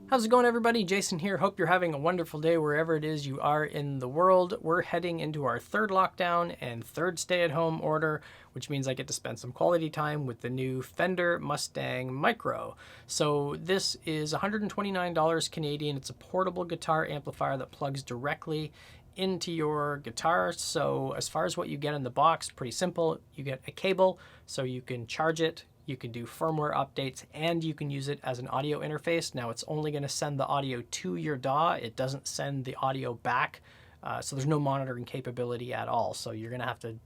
How's it going, everybody? Jason here. Hope you're having a wonderful day wherever it is you are in the world. We're heading into our third lockdown and third stay-at-home order, which means I get to spend some quality time with the new Fender Mustang Micro. So this is $129 Canadian. It's a portable guitar amplifier that plugs directly into your guitar. So as far as what you get in the box, pretty simple. You get a cable so you can charge it. You can do firmware updates, and you can use it as an audio interface. Now, it's only going to send the audio to your DAW. It doesn't send the audio back, so there's no monitoring capability at all. So you're going to have to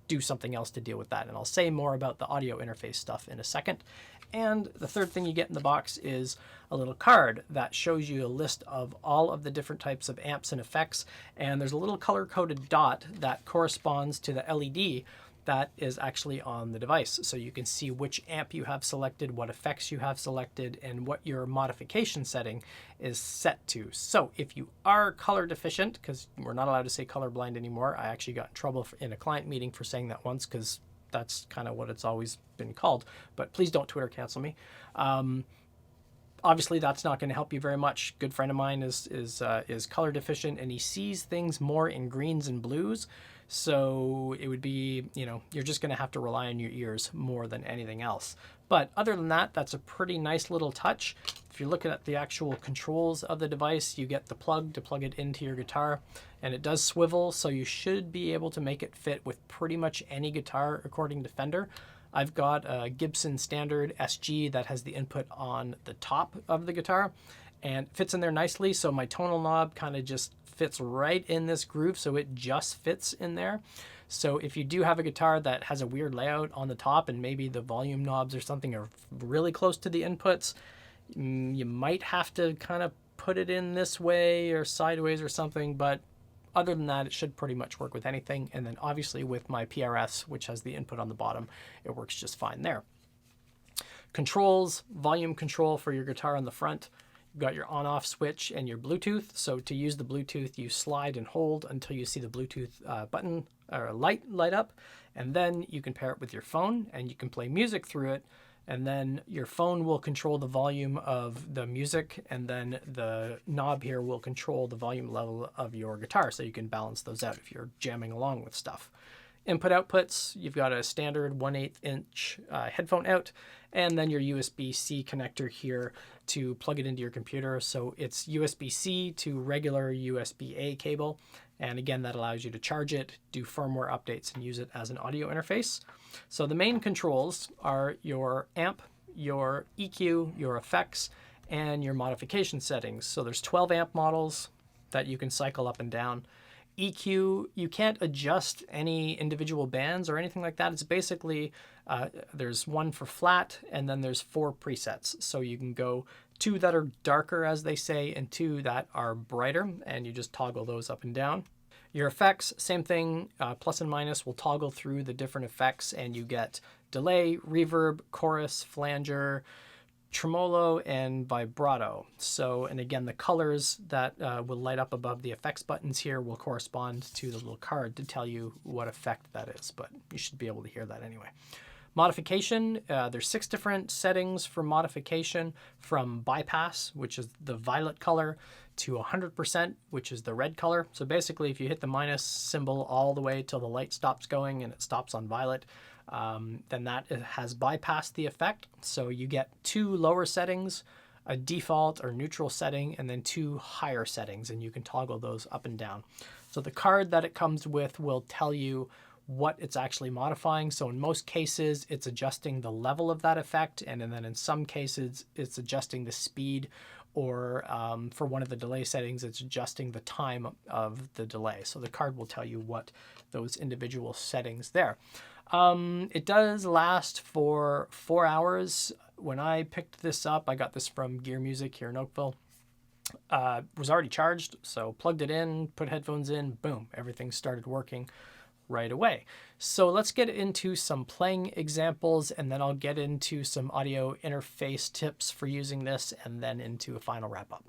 do something else to deal with that. And I'll say more about the audio interface stuff in a second. And the third thing you get in the box is a little card that shows you a list of all of the different types of amps and effects. And there's a little color-coded dot that corresponds to the LED that is actually on the device. So you can see which amp you have selected, what effects you have selected, and what your modification setting is set to. So if you are color deficient, because we're not allowed to say colorblind anymore, I actually got in trouble in a client meeting for saying that once, because that's kind of what it's always been called. But please don't Twitter cancel me. Obviously, that's not going to help you very much. Good friend of mine is color deficient, and he sees things more in greens and blues. So it would be, you're just going to have to rely on your ears more than anything else. But other than that, that's a pretty nice little touch. If you're looking at the actual controls of the device, you get the plug to plug it into your guitar, and it does swivel, so you should be able to make it fit with pretty much any guitar according to Fender. I've got a Gibson Standard SG that has the input on the top of the guitar and fits in there nicely. So my tonal knob kind of just fits right in this groove, so it just fits in there. So if you do have a guitar that has a weird layout on the top and maybe the volume knobs or something are really close to the inputs, you might have to kind of put it in this way or sideways or something, but other than that, it should pretty much work with anything. And then obviously with my PRS, which has the input on the bottom, it works just fine there. Controls, volume control for your guitar on the front. You've got your on-off switch and your Bluetooth. So to use the Bluetooth, you slide and hold until you see the Bluetooth button or light up. And then you can pair it with your phone and you can play music through it. And then your phone will control the volume of the music, and then the knob here will control the volume level of your guitar, so you can balance those out if you're jamming along with stuff. Input outputs, you've got a standard 1/8 inch headphone out, and then your USB-C connector here to plug it into your computer. So it's USB-C to regular USB-A cable. And again, that allows you to charge it, do firmware updates, and use it as an audio interface. So the main controls are your amp, your EQ, your effects, and your modification settings. So there's 12 amp models that you can cycle up and down. EQ, you can't adjust any individual bands or anything like that. It's basically, there's one for flat, and then there's 4 presets. So you can go 2 that are darker, as they say, and 2 that are brighter, and you just toggle those up and down. Your effects, same thing, plus and minus will toggle through the different effects, and you get delay, reverb, chorus, flanger, tremolo, and vibrato. So, and again, the colors that will light up above the effects buttons here will correspond to the little card to tell you what effect that is, but you should be able to hear that anyway. Modification, there's 6 different settings for modification, from bypass, which is the violet color, to 100%, which is the red color. So basically, if you hit the minus symbol all the way till the light stops going and it stops on violet, then that has bypassed the effect. So you get 2 lower settings, a default or neutral setting, and then 2 higher settings, and you can toggle those up and down. So the card that it comes with will tell you what it's actually modifying. So in most cases, it's adjusting the level of that effect, and then in some cases, it's adjusting the speed, or for one of the delay settings, it's adjusting the time of the delay. So the card will tell you what those individual settings there. It does last for 4 hours. When I picked this up, I got this from Gear Music here in Oakville. Was already charged, so plugged it in, put headphones in, boom, everything started working right away. So let's get into some playing examples, and then I'll get into some audio interface tips for using this, and then into a final wrap up.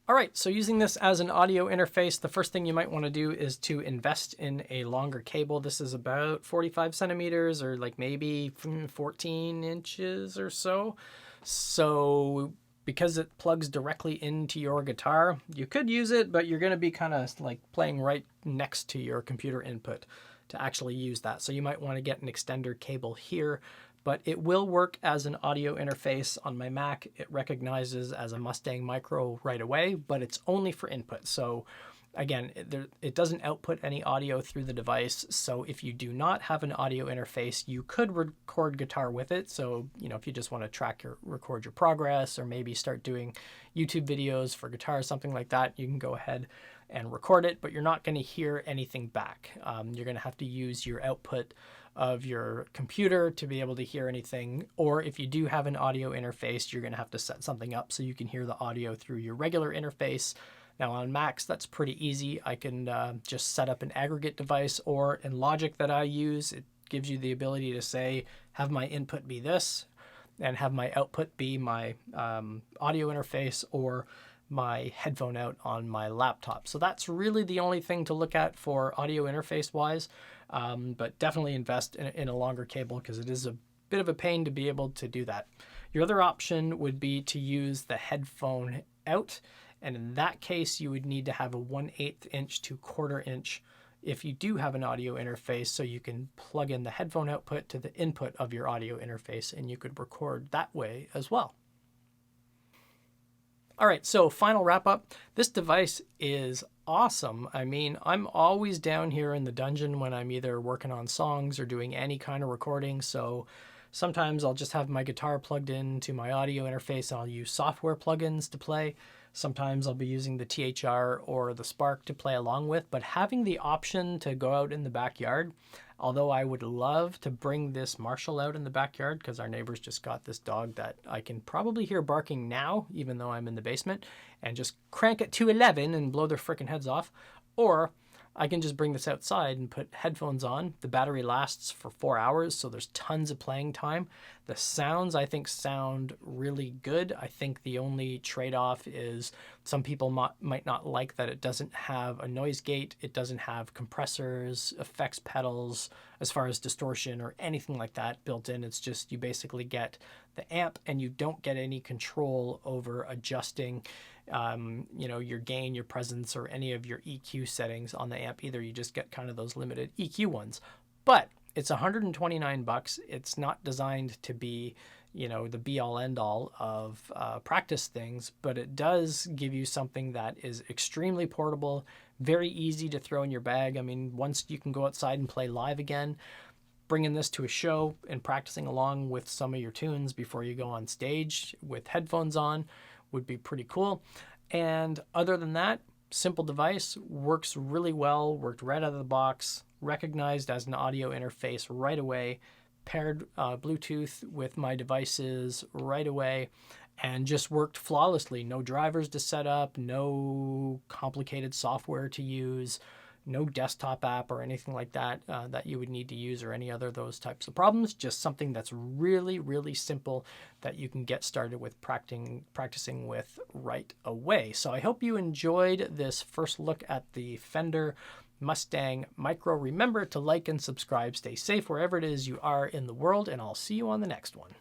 All right, so using this as an audio interface, the first thing you might want to do is to invest in a longer cable. This is about 45 centimeters or like maybe 14 inches or so. So because it plugs directly into your guitar, you could use it, but you're going to be kind of like playing right next to your computer input to actually use that. So you might want to get an extender cable here, but it will work as an audio interface on my Mac. It recognizes as a Mustang Micro right away, but it's only for input. So again, it doesn't output any audio through the device. So if you do not have an audio interface, you could record guitar with it. So, you know, if you just want to record your progress or maybe start doing YouTube videos for guitar, something like that, you can go ahead and record it, but you're not going to hear anything back. You're going to have to use your output of your computer to be able to hear anything. Or if you do have an audio interface, you're going to have to set something up so you can hear the audio through your regular interface. Now on Macs, that's pretty easy. I can just set up an aggregate device, or in Logic that I use, it gives you the ability to say, have my input be this and have my output be my audio interface or my headphone out on my laptop. So that's really the only thing to look at for audio interface wise, but definitely invest in a longer cable because it is a bit of a pain to be able to do that. Your other option would be to use the headphone out, and in that case you would need to have a 1/8 inch to 1/4 inch if you do have an audio interface, so you can plug in the headphone output to the input of your audio interface and you could record that way as well. All right, so final wrap up. This device is awesome. I mean, I'm always down here in the dungeon when I'm either working on songs or doing any kind of recording. So sometimes I'll just have my guitar plugged into my audio interface and I'll use software plugins to play. Sometimes I'll be using the THR or the Spark to play along with, but having the option to go out in the backyard, although I would love to bring this Marshall out in the backyard because our neighbors just got this dog that I can probably hear barking now, even though I'm in the basement, and just crank it to 11 and blow their freaking heads off. Or I can just bring this outside and put headphones on. The battery lasts for 4 hours, so there's tons of playing time. The sounds, I think, sound really good. I think the only trade-off is some people might not like that it doesn't have a noise gate. It doesn't have compressors, effects pedals, as far as distortion or anything like that built in. It's just you basically get the amp and you don't get any control over adjusting your gain, your presence, or any of your EQ settings on the amp either. You just get kind of those limited EQ ones. But it's $129. It's not designed to be, the be-all end-all of practice things, but it does give you something that is extremely portable, very easy to throw in your bag. I mean, once you can go outside and play live again, bringing this to a show and practicing along with some of your tunes before you go on stage with headphones on would be pretty cool. And other than that, simple device, works really well, worked right out of the box, recognized as an audio interface right away, paired Bluetooth with my devices right away, and just worked flawlessly. No drivers to set up, no complicated software to use, no desktop app or anything like that that you would need to use or any other of those types of problems. Just something that's really, really simple that you can get started with practicing with right away. So I hope you enjoyed this first look at the Fender Mustang Micro. Remember to like and subscribe. Stay safe wherever it is you are in the world, and I'll see you on the next one.